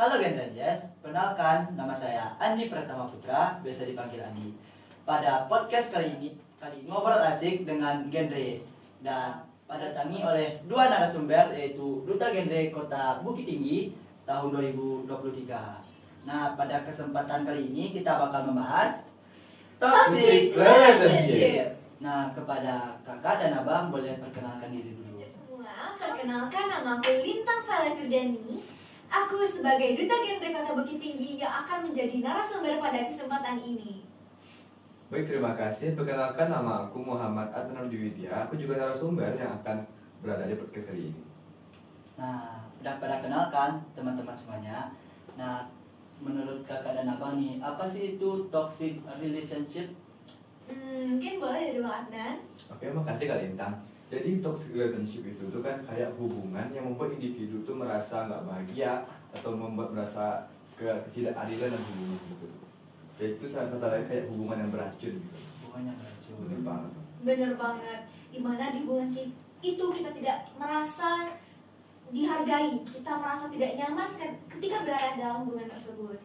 Halo Gen Rangers, kenalkan nama saya Andi Pratama Putra, biasa dipanggil Andi. Pada podcast kali ini ngobrol asik dengan genre dan didatangi oleh dua narasumber yaitu Duta Genre Kota Bukit Tinggi tahun 2023. Nah, pada kesempatan kali ini kita bakal membahas Toxic Relationship. Nah, kepada kakak dan abang boleh perkenalkan diri dulu. Semua, perkenalkan nama aku Lintang Vela Firdani. Aku sebagai Duta Genre Kota Bukit Tinggi yang akan menjadi narasumber pada kesempatan ini. Baik, terima kasih. Perkenalkan, nama aku Muhammad Adnan Widya. Aku juga narasumber yang akan berada di podcast kali ini. Nah, udah pada kenalkan teman-teman semuanya. Nah, menurut kakak dan abang nih, apa sih itu toxic relationship? Mungkin boleh dari Bang Adnan. Oke, makasih Kak Lintang. Jadi toxic relationship itu tuh kan kayak hubungan yang membuat individu tuh merasa nggak bahagia atau merasa ketidakadilan dalam hubungan gitu. Yaitu salah kata lain kayak hubungan yang beracun gitu. Hubungan yang beracun. Bener banget. Bener banget. Dimana di hubungan itu kita tidak merasa dihargai, kita merasa tidak nyaman ketika berada dalam hubungan tersebut.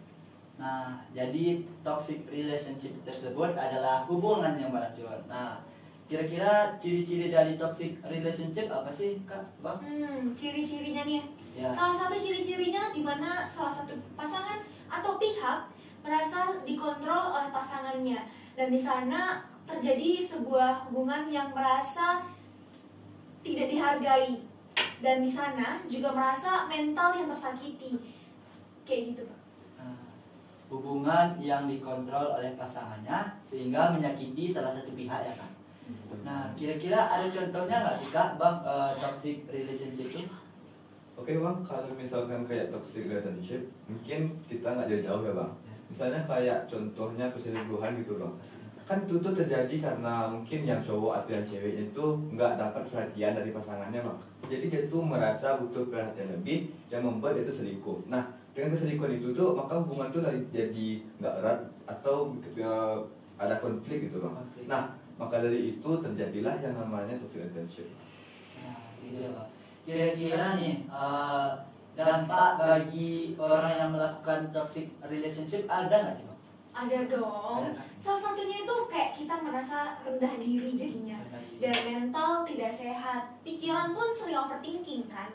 Nah, jadi toxic relationship tersebut adalah hubungan yang beracun. Nah, kira-kira ciri-ciri dari toxic relationship apa sih, Kak, Bang? Ciri-cirinya nih. Ya. Salah satu ciri-cirinya di mana salah satu pasangan atau pihak merasa dikontrol oleh pasangannya, dan di sana terjadi sebuah hubungan yang merasa tidak dihargai, dan di sana juga merasa mental yang tersakiti, kayak gitu, Pak. Hubungan yang dikontrol oleh pasangannya sehingga menyakiti salah satu pihak, ya kan? Nah, kira-kira ada contohnya nggak sih, Kak, Bang, toxic relationship itu? Oke Bang, kalau misalkan kayak toxic relationship, mungkin kita nggak jauh-jauh ya Bang. Misalnya kayak contohnya perselingkuhan gitu Bang. Kan itu tuh terjadi karena mungkin yang cowok atau yang ceweknya itu nggak dapat perhatian dari pasangannya Bang. Jadi dia tuh merasa butuh perhatian lebih yang membuat dia tuh selingkuh. Nah, dengan keselingkuhan itu tuh maka hubungan tuh jadi nggak erat atau ada konflik gitu Bang. Konflik. Nah, maka dari itu terjadilah yang namanya toxic relationship. Nah, gitu ya, Pak. Kira-kira nih, dampak bagi orang yang melakukan toxic relationship ada nggak sih, Bang? Ada dong. Ada, kan? Salah satunya itu kayak kita merasa rendah diri jadinya, dan mental tidak sehat, pikiran pun sering overthinking kan.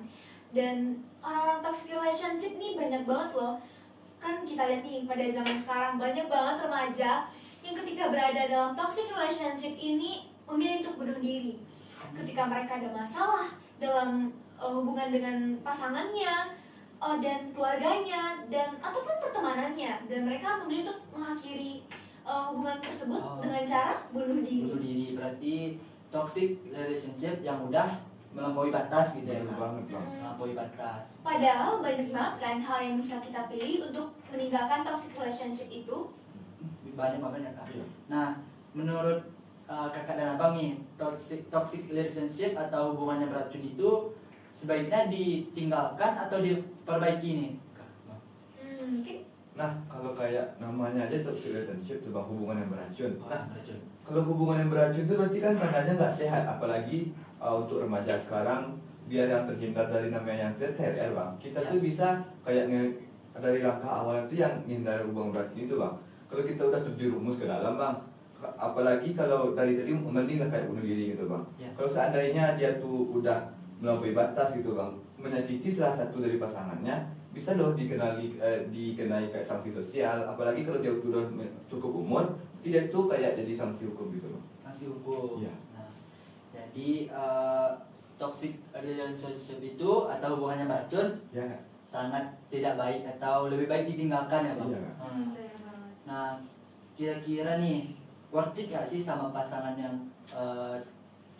Dan orang-orang toxic relationship nih banyak banget loh. Kan kita lihat nih pada zaman sekarang banyak banget remaja yang ketika berada dalam toxic relationship ini memilih untuk bunuh diri. Ketika mereka ada masalah dalam hubungan dengan pasangannya dan keluarganya dan ataupun pertemanannya, dan mereka memilih untuk mengakhiri hubungan tersebut dengan cara bunuh diri. Bunuh diri berarti toxic relationship yang udah melampaui batas gitu ya, Bener Kak? banget Bang. Melampaui batas. Padahal banyak banget kan hal yang bisa kita pilih untuk meninggalkan toxic relationship itu. Banyak banget ya, Kak. Iya. Nah, menurut kakak dan abang nih, toxic relationship atau hubungan yang beracun itu sebaiknya ditinggalkan atau diperbaiki nih, Kak? Mungkin Nah, kalau kayak namanya aja toxic relationship itu Bang, hubungan yang beracun. Nah, Beracun. kalau hubungan yang beracun itu berarti kan tandanya nggak sehat, apalagi untuk remaja sekarang biar yang terhindar dari namanya yang TRR Bang. Kita Ya. tuh bisa kayak dari langkah awal itu yang menghindari hubungan beracun itu Bang. Kalau kita udah terjerumus ke dalam Bang, apalagi kalau dari tadi mending kayak bunuh diri gitu Bang. Ya. Kalau seandainya dia tuh udah melampaui batas gitu Bang, menyakiti salah satu dari pasangannya, bisa loh dikenai kayak sanksi sosial. Apalagi kalau dia udah cukup umur, dia tuh kayak jadi sanksi hukum gitu Bang. Sanksi hukum. Iya. Nah, jadi toxic relationship itu atau hubungan yang beracun Ya. sangat tidak baik atau lebih baik ditinggalkan ya, Bang? Iya. benar banget. Nah, kira-kira nih worth it gak sih sama pasangan yang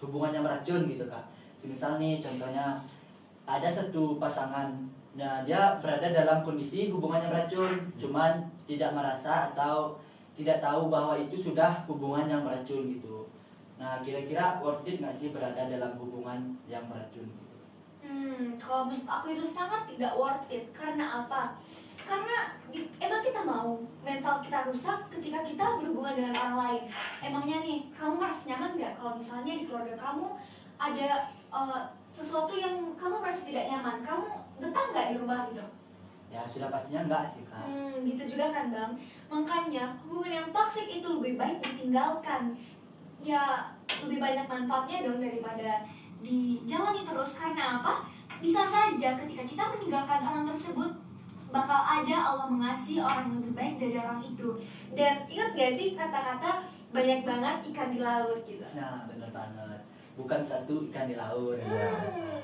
hubungan yang beracun gitu, Kak? Misal nih contohnya ada satu pasangan, nah dia berada dalam kondisi hubungan yang beracun, cuman tidak merasa atau tidak tahu bahwa itu sudah hubungan yang beracun gitu. Nah, kira-kira worth it gak sih berada dalam hubungan yang beracun gitu? Kalau menurut aku itu sangat tidak worth it. Karena apa? Karena emang kita mau mental kita rusak ketika kita berhubungan dengan orang lain. Emangnya nih, kamu merasa nyaman nggak kalau misalnya di keluarga kamu ada sesuatu yang kamu merasa tidak nyaman? Kamu betah nggak di rumah gitu? Ya sudah pastinya enggak sih kak. Gitu juga kan bang. Makanya hubungan yang toksik itu lebih baik ditinggalkan. Ya lebih banyak manfaatnya dong daripada dijalani terus. Karena apa? Bisa saja ketika kita meninggalkan orang tersebut, bakal ada Allah mengasihi orang yang lebih baik dari orang itu. Dan ingat gak sih kata-kata banyak banget ikan di laut gitu. Nah bener banget, bukan satu ikan di laut.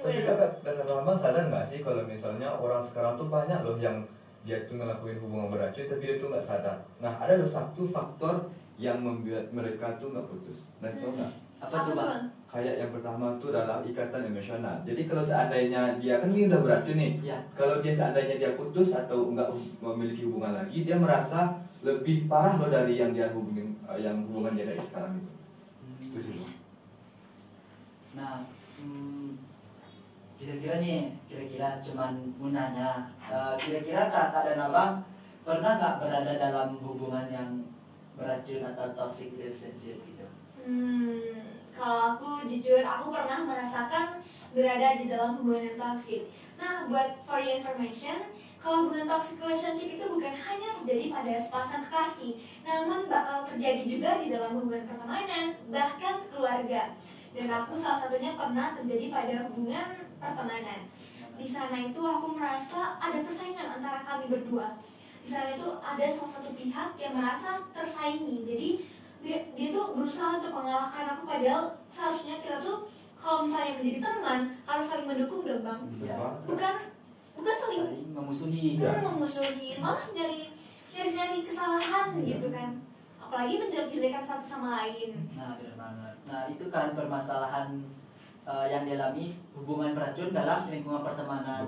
Tapi kakak dan abang sadar nggak sih kalau misalnya orang sekarang tuh banyak loh yang dia tuh ngelakuin hubungan beracun tapi dia tuh nggak sadar. Nah ada loh satu faktor yang membuat mereka tuh nggak putus. Nah itu nggak? Apa tuh bang? Kayak yang pertama tuh adalah ikatan emosional. Jadi kalau seandainya dia kan ini udah beracun nih. Ya. Kalau dia seandainya dia putus atau nggak memiliki hubungan lagi, dia merasa lebih parah loh dari yang dia hubungin, yang hubungan dia dari sekarang itu. Itu sih Bang. Nah, kira-kira cuman mau nanya, kira-kira kakak dan abang pernah nggak berada dalam hubungan yang beracun atau toxic relationship gitu? Kalau aku jujur, aku pernah merasakan berada di dalam hubungan yang toxic. Nah, buat for your information, kalau hubungan toxic relationship itu bukan hanya terjadi pada sepasang kekasih, namun bakal terjadi juga di dalam hubungan pertemanan, bahkan keluarga. Dan aku salah satunya pernah terjadi pada hubungan pertemanan. Di sana itu aku merasa ada persaingan antara kami berdua. Di sana itu ada salah satu pihak yang merasa tersaingi. Jadi dia tuh berusaha untuk mengalahkan aku, padahal seharusnya kita tuh kalau misalnya menjadi teman harus saling mendukung dong bang. Ya. Bukan saling memusuhi. memusuhi, malah nyari kesalahan gitu kan. Apalagi menjelek-jelekan satu sama lain. Nah benar banget. Nah itu kan permasalahan yang dialami hubungan beracun dalam lingkungan pertemanan.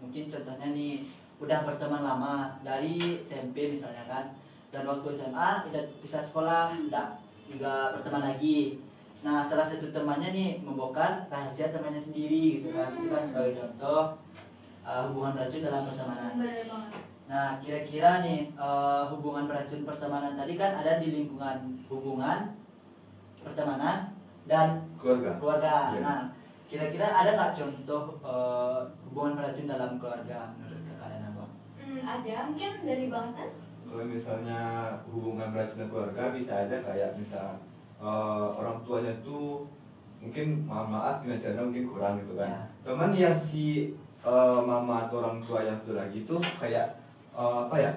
Mungkin contohnya nih udah berteman lama dari SMP misalnya kan, dan waktu SMA udah pisah sekolah, nggak berteman lagi. Nah salah satu temannya nih membongkar rahasia temannya sendiri gitu kan. Itu kan sebagai contoh hubungan beracun dalam pertemanan. Bener banget. Nah kira-kira nih hubungan beracun pertemanan tadi kan ada di lingkungan hubungan pertemanan dan keluarga. Yes. Nah kira-kira ada nggak contoh hubungan beracun dalam keluarga menurut kakak dan abang? Ada, mungkin dari Bang Tan. Kalau misalnya hubungan beracun dan keluarga bisa ada kayak misal orang tuanya tuh mungkin maaf finansialnya mungkin kurang gitu kan. Ya. Cuman ya si mama atau orang tua yang satu lagi tuh kayak apa ya,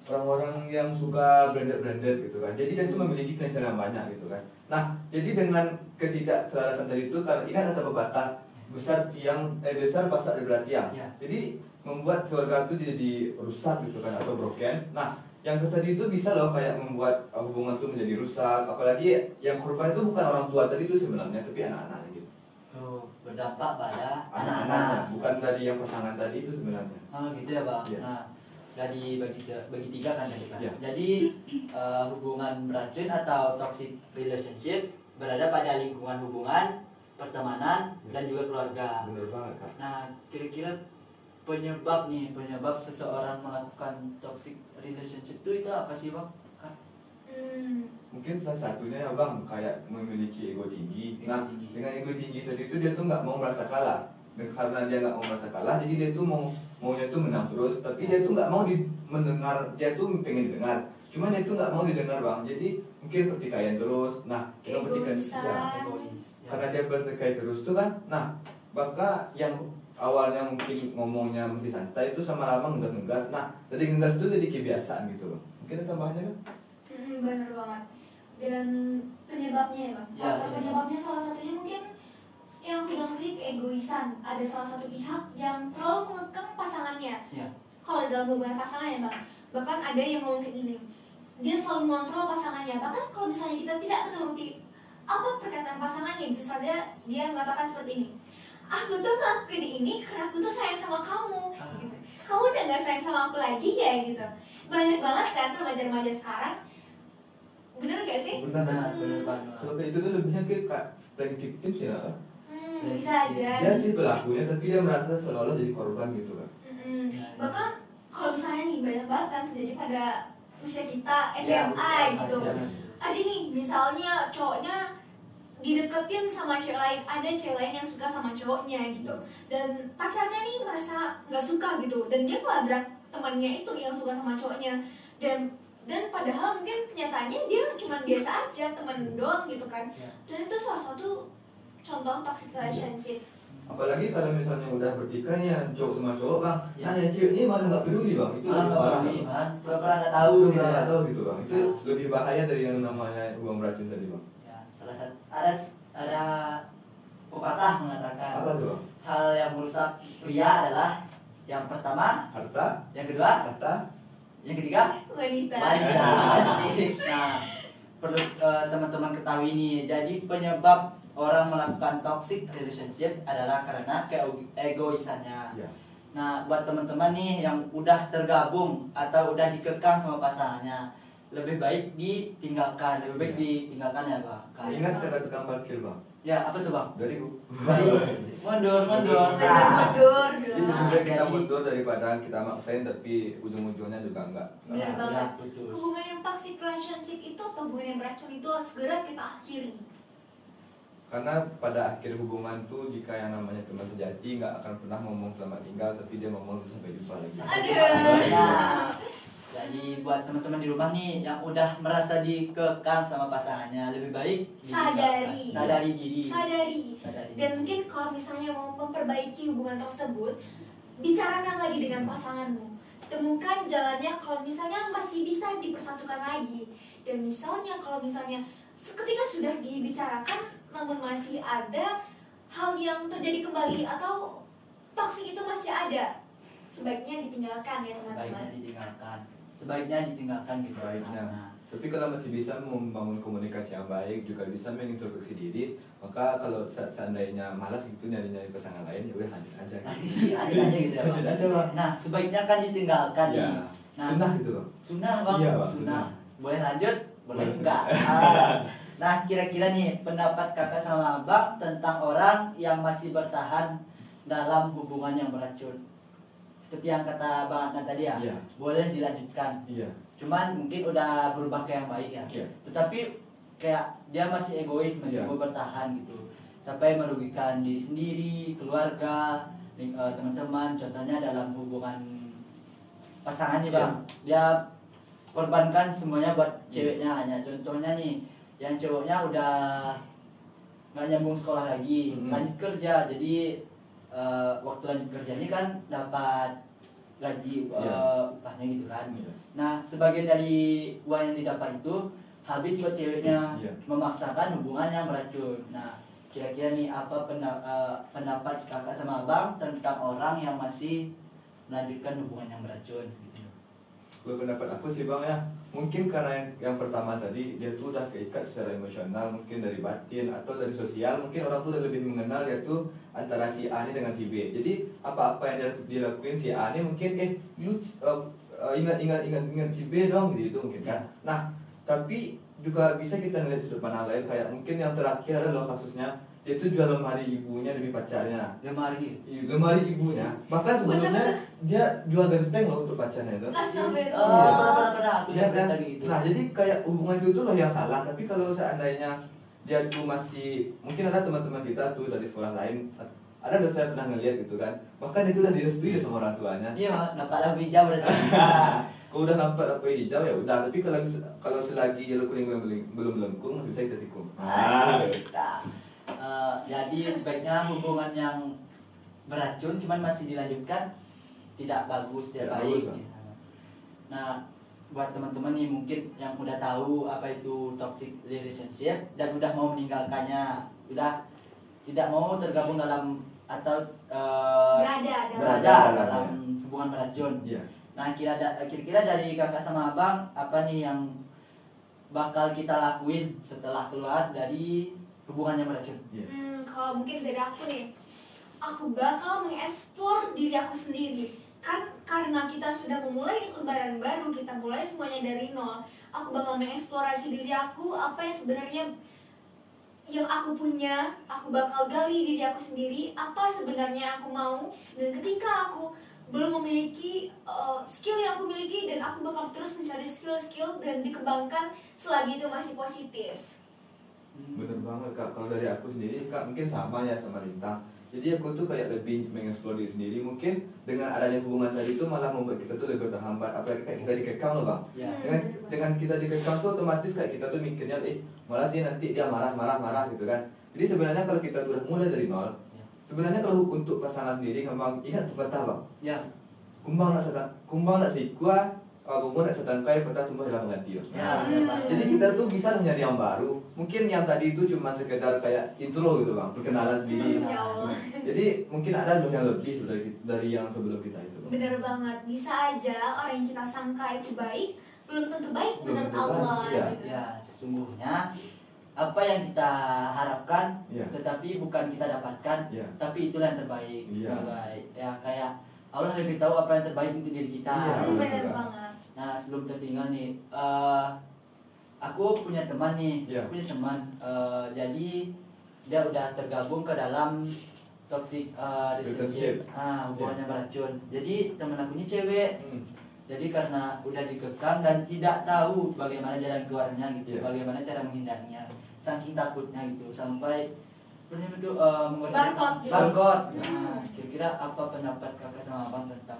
orang-orang yang suka branded gitu kan. Jadi dia tuh memiliki finansial yang banyak gitu kan. Nah jadi dengan ketidakselarasan tadi itu, karena ingat kata pepatah besar pasak di belah tiang. Ya. Jadi membuat keluarga itu jadi rusak gitu kan atau broken. Nah yang tadi itu bisa loh kayak membuat hubungan itu menjadi rusak. Apalagi yang korban itu bukan orang tua tadi itu sebenarnya, tapi anak-anak gitu. Oh, berdampak pada Anak-anaknya, anak-anak. bukan dari yang pasangan tadi itu sebenarnya. Oh gitu ya bang. Iya. Nah dari bagi tiga kan tadi kan. Iya. Jadi hubungan beracun atau toxic relationship berada pada lingkungan hubungan pertemanan dan juga keluarga. Bener banget Kak. Nah kira-kira penyebab seseorang melakukan toxic relationship itu apa sih bang? Kak? Mungkin salah satunya ya bang, kayak memiliki ego tinggi. Nah Ego tinggi. dengan ego tinggi tadi itu dia tuh nggak mau merasa kalah. Dan karena dia nggak mau merasa kalah, jadi dia tuh maunya tuh menang terus. Tapi dia tuh nggak mau mendengar, dia tuh pengen dengar. Cuman dia tuh nggak mau didengar bang. Jadi mungkin pertikaian terus. Nah dengan pertikaian ya, Egois. Ya. karena dia bertikai terus tuh kan. Nah maka yang awalnya mungkin ngomongnya masih santai itu sama lama ngegas. Nah dari ngegas itu jadi kebiasaan gitu loh. Mungkin ada tambahannya kan? Bener banget. Dan penyebabnya ya bang. Ya, Faktor penyebabnya salah satunya mungkin yang bilang tadi keegoisan. Ada salah satu pihak yang terlalu mengekang pasangannya. Ya. Kalau dalam hubungan pasangan ya bang, bahkan ada yang ngomong kayak gini, dia selalu mengontrol pasangannya. Bahkan kalau misalnya kita tidak menuruti apa perkataan pasangannya, bisa saja dia mengatakan seperti ini, aku tuh ngelakuin ini karena aku tuh sayang sama kamu gitu. Kamu udah gak sayang sama aku lagi ya gitu. Banyak banget kan remaja-remaja sekarang. Bener gak sih? Benar. Bener banget. Kalau kayak itu tuh lebihnya ke playing victim sih lah. Bisa aja. Dia sih pelakunya tapi dia merasa seolah-olah jadi korban gitu kan. Bahkan kalau misalnya nih banyak banget kan terjadi pada usia kita Ya, SMA gitu. ya. Ada nih misalnya cowoknya dideketin sama cewek lain, ada cewek lain yang suka sama cowoknya gitu, dan pacarnya nih merasa nggak suka gitu, dan dia malah temannya itu yang suka sama cowoknya, dan padahal mungkin kenyataannya dia cuma biasa aja, teman doang gitu kan. Ya. Dan itu salah satu contoh toxic relationship. Apalagi kalau misalnya udah bertikai nih ya, cowok sama cowok bang, Ya. nah yang cewek ini malah nggak peduli bang, itu Malah lebih nggak parah. peduli, Bang. man. Pura-pura nggak tahu. Itu gitu. nggak tahu gitu bang, itu Ya. lebih bahaya dari yang namanya hubungan beracun tadi bang. Ya, salah satu ada pepatah mengatakan Apa tuh bang? hal yang merusak pria adalah yang pertama, Harta, yang kedua, kata, yang ketiga Wanita. wanita. Asik. Nah, perlu teman-teman ketahui nih. Jadi penyebab orang melakukan toxic relationship adalah karena keegoisannya. ya. Nah, buat teman-teman nih yang udah tergabung atau udah dikekang sama pasangannya, lebih baik ditinggalkan, lebih baik Ya. ditinggalkan ya bang. Ingat kata tukang parkir bang, Ya apa tuh bang? dari Dari mundur. Mundur. Jadi lebih baik kita jadi- mundur daripada kita maksain tapi ujung-ujungnya juga enggak. Benar Ya, banget. putus. Hubungan yang toxic relationship itu atau hubungan yang beracun itu harus segera kita akhiri. Karena pada akhir hubungan tuh jika yang namanya teman sejati nggak akan pernah ngomong selamat tinggal, tapi dia ngomong sampai jumpa lagi. Aduh. Nah, jadi buat teman-teman di rumah nih yang udah merasa dikekang sama pasangannya, lebih baik Sadari. sadari diri. Sadari. Sadari Dan diri. mungkin kalau misalnya mau memperbaiki hubungan tersebut, bicarakan lagi dengan pasanganmu. Temukan jalannya kalau misalnya masih bisa dipersatukan lagi. Dan misalnya kalau misalnya ketika sudah dibicarakan namun masih ada hal yang terjadi kembali atau toksik itu masih ada, sebaiknya ditinggalkan ya Sebaiknya teman-teman. ditinggalkan. Sebaiknya ditinggalkan gitu. Sebaiknya. Nah, Tapi kalau masih bisa membangun komunikasi yang baik, juga bisa mengintrospeksi diri, maka kalau seandainya malas gitu nyari-nyari pasangan lain, ya udah lanjut aja. Gitu. ada aja gitu ya bang. Lanjut aja bang. Nah, sebaiknya kan ditinggalkan Ya. nih. Nah, Sunnah gitu bang. Sunnah bang, Iya, Bang, sunnah. sunnah. Boleh lanjut? Boleh Boleh. enggak? Nah, kira-kira nih pendapat kakak sama abang tentang orang yang masih bertahan dalam hubungan yang beracun. Seperti yang kata Bang Adnan tadi ya, Iya. boleh dilanjutkan. Iya. Cuman mungkin udah berubah ke yang baik ya. Iya. Tetapi kayak dia masih egois, masih Iya. mau bertahan gitu. Sampai merugikan diri sendiri, keluarga, teman-teman. Contohnya dalam hubungan pasangan nih bang, dia korbankan semuanya buat ceweknya hanya. Contohnya nih, yang cowoknya udah nggak nyambung sekolah lagi, lanjut kerja. Jadi waktu lanjut kerja ini kan dapat gaji upahnya gitu kan. Iya. Nah, sebagian dari uang yang didapat itu habis buat ceweknya, Iya. memaksakan hubungan yang beracun. Nah, kira-kira nih apa pendapat kakak sama abang tentang orang yang masih melanjutkan hubungan yang beracun gitu. Kalau pendapat aku sih bang ya, mungkin karena yang pertama tadi dia tuh udah keikat secara emosional, mungkin dari batin atau dari sosial, mungkin orang tuh udah lebih mengenal dia tuh antara si A ini dengan si B. Jadi apa-apa yang dia dilakuin si A ini mungkin lu ingat si B dong gitu mungkin kan. Nah tapi juga bisa kita ngeliat sudut pandang lain, kayak mungkin yang terakhir adalah kasusnya dia tuh jual lemari ibunya demi pacarnya. Lemari. Lemari ibunya, bahkan sebelumnya dia jual genteng loh untuk pacarnya itu. Astagfirullah. Benar-benar aku Iya kan? tadi gitu. Nah jadi kayak hubungan itu tuh loh yang salah. Tapi kalau seandainya dia tuh masih, mungkin ada teman-teman kita tuh dari sekolah lain, ada dosen saya pernah ngeliat gitu kan, bahkan itu udah direstui sama orang tuanya. Iya, dapat lampu hijau berarti. Kalau udah nampak apa hijau ya udah, tapi kalau selagi jalur kuning belum melengkung masih bisa kita tikung. Asik. Jadi sebaiknya hubungan yang beracun cuman masih dilanjutkan tidak bagus, tidak Tidak baik. bagus, Bang. gitu. Nah, buat teman-teman nih mungkin yang udah tahu apa itu toxic relationship dan udah mau meninggalkannya, udah tidak mau tergabung dalam atau berada dalam hubungan beracun. Iya. Nah, kira-kira dari kakak sama abang apa nih yang bakal kita lakuin setelah keluar dari hubungan yang beracun? Iya. Kalau mungkin dari aku nih, aku bakal mengeksplor diri aku sendiri. Kan karena kita sudah memulai lembaran baru, kita mulai semuanya dari nol. Aku bakal mengeksplorasi diri aku, apa yang sebenarnya yang aku punya, aku bakal gali diri aku sendiri, apa sebenarnya aku mau. Dan ketika aku belum memiliki skill yang aku miliki, dan aku bakal terus mencari skill-skill dan dikembangkan selagi itu masih positif. Bener banget kak, kalau dari aku sendiri kak mungkin sama ya sama Lintang. Jadi aku tuh kayak lebih mengeksplor diri sendiri. Mungkin dengan adanya hubungan tadi itu malah membuat kita tuh lebih terhambat. Apalagi kayak kita dikekang loh bang. Ya. Dengan kita dikekang tuh otomatis kayak kita tuh mikirnya, malah sih nanti dia marah gitu kan. Jadi sebenarnya kalau kita udah mulai dari nol, sebenarnya kalau untuk pasangan sendiri, bang ingat pepatah bang. Ya. Kumbang nak sikua, bumbu nak setangkai, petah tumbuh dalam ganti. Ya. Jadi kita tuh bisa nyari yang baru. Mungkin yang tadi itu cuma sekedar kayak intro gitu bang, perkenalan sendiri. Ya Allah. Jadi mungkin ada loh yang lebih dari yang sebelum kita itu bang. Bener banget, bisa aja orang yang kita sangka itu baik belum tentu baik Belum menurut tentu Allah baik, iya. gitu. Ya, sesungguhnya apa yang kita harapkan, Iya. tetapi bukan kita dapatkan, Iya. tapi itulah yang terbaik. Iya. Sebagai ya kayak Allah lebih tahu apa yang terbaik untuk diri kita. Iya, Itu bener bener. banget. Nah sebelum tertinggal nih, aku punya teman nih, Iya. punya teman. Jadi dia udah tergabung ke dalam toxic relationship, hubungannya beracun. Jadi teman aku ini cewek. Jadi karena udah dikekang dan tidak tahu bagaimana jalan keluarnya gitu, Iya. bagaimana cara menghindarinya, saking takutnya gitu sampai pernah itu Barcode gitu. barcode. Hmm. Nah, kira-kira apa pendapat kakak sama abang tentang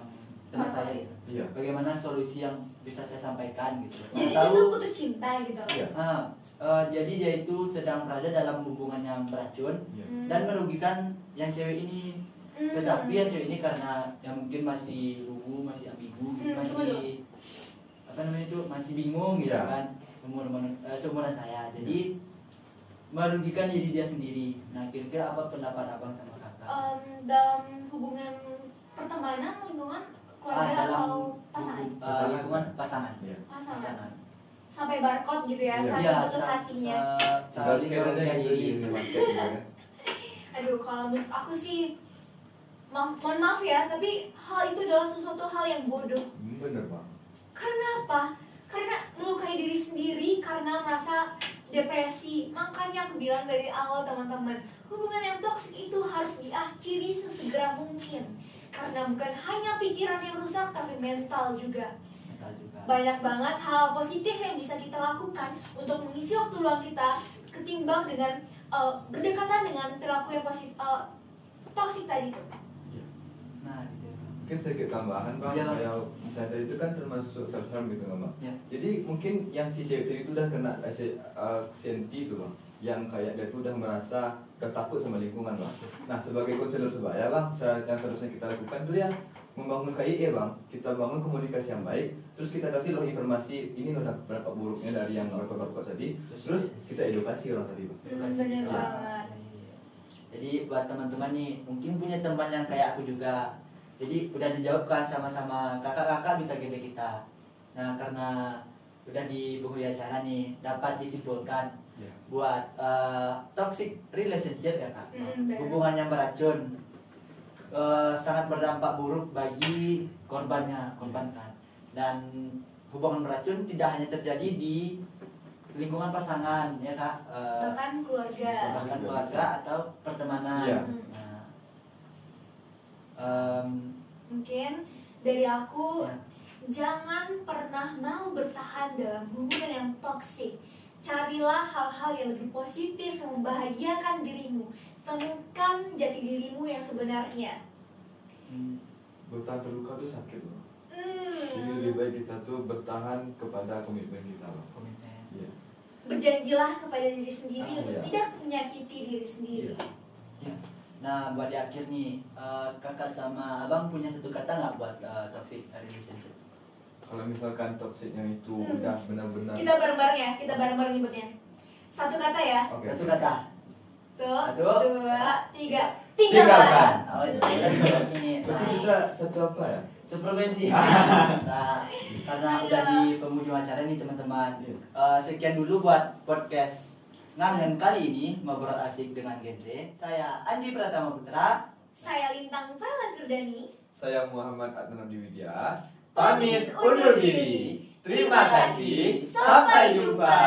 teman saya gitu? Iya. Bagaimana solusi yang bisa saya sampaikan gitu? Jadi Tahu- itu putus cinta gitu loh. Iya. jadi dia itu sedang berada dalam hubungan yang beracun Iya. dan merugikan yang cewek ini. Tetapi yang cewek ini karena yang mungkin masih lugu, masih ambigu, masih apa namanya itu masih bingung gitu Iya. kan, seumuran saya. Jadi merugikan diri dia sendiri. Nah kira-kira apa pendapat abang sama kakak? Dalam hubungan pertemanan, lingkungan keluarga atau pasangan? Lingkungan pasangan. Iya. Pasangan. Sampai barcode gitu ya, Iya. sampai Iya, putus hatinya. saling merugikan diri. Aduh, kalau menurut aku sih, mohon maaf ya, tapi hal itu adalah sesuatu hal yang bodoh. Bener bang. Karena apa? Karena melukai diri sendiri, karena merasa depresi. Makanya aku bilang dari awal teman-teman, hubungan yang toksik itu harus diakhiri sesegera mungkin. Karena bukan hanya pikiran yang rusak, tapi mental juga. Mental juga. Banyak banget hal positif yang bisa kita lakukan untuk mengisi waktu luang kita, ketimbang dengan berdekatan dengan perilaku yang toksik tadi itu. Nah, gitu. Mungkin sedikit tambahan bang, Iya. kayak misalnya tadi itu kan termasuk self harm gitu kan bang. Ya. Jadi mungkin yang si cewek tadi itu udah kena senti itu bang, yang kayak dia tuh udah merasa udah takut sama lingkungan bang. Nah sebagai konselor sebaya bang, yang seharusnya kita lakukan tuh ya membangun KIE bang, kita bangun komunikasi yang baik, terus kita kasih loh informasi ini loh berapa buruknya dari yang rokok tadi, terus kita edukasi orang tadi bang. Bener Ya. banget. Jadi buat teman-teman nih mungkin punya teman yang kayak aku juga. Jadi udah dijawabkan sama kakak-kakak di TGB kita. Nah karena udah di penghuni acara nih dapat disimpulkan Ya. buat toxic relationship ya kak, Bener. hubungan yang beracun sangat berdampak buruk bagi korban kan. Dan hubungan beracun tidak hanya terjadi di lingkungan pasangan ya kak, Bahkan keluarga. bahkan keluarga atau pertemanan. Iya. Nah, Mungkin dari aku, ya. jangan pernah mau bertahan dalam hubungan yang toksik. Carilah hal-hal yang lebih positif yang membahagiakan dirimu. Temukan jati dirimu yang sebenarnya. Bertahan terluka tuh sakit bang. Jadi lebih baik kita tuh bertahan kepada komitmen kita bang. Komitmen. Iya. Berjanjilah kepada diri sendiri untuk iya. tidak menyakiti diri sendiri. Iya. Ya. Nah buat di akhir nih, kakak sama abang punya satu kata nggak buat toxic relationship? Kalau misalkan toksiknya itu udah benar-benar. Kita bareng-bareng ya, kita bareng-bareng nyebutnya. Satu kata ya. Oke. Satu kata. Tuh, Satu. 2, 3. Tinggalkan. Tinggalkan. Oh, iya. Nih, Berarti nah, kita satu apa ya? sefrekuensi. Nah, karena udah di penghujung acara nih teman-teman. Iya. Sekian dulu buat podcast Ngangen kali ini, ngobrol asik dengan genre. Saya Andi Pratama Putra. Saya Lintang Valen Ferdani. Saya Muhammad Adnan Widya. Pamit undur diri. Terima kasih. Sampai jumpa.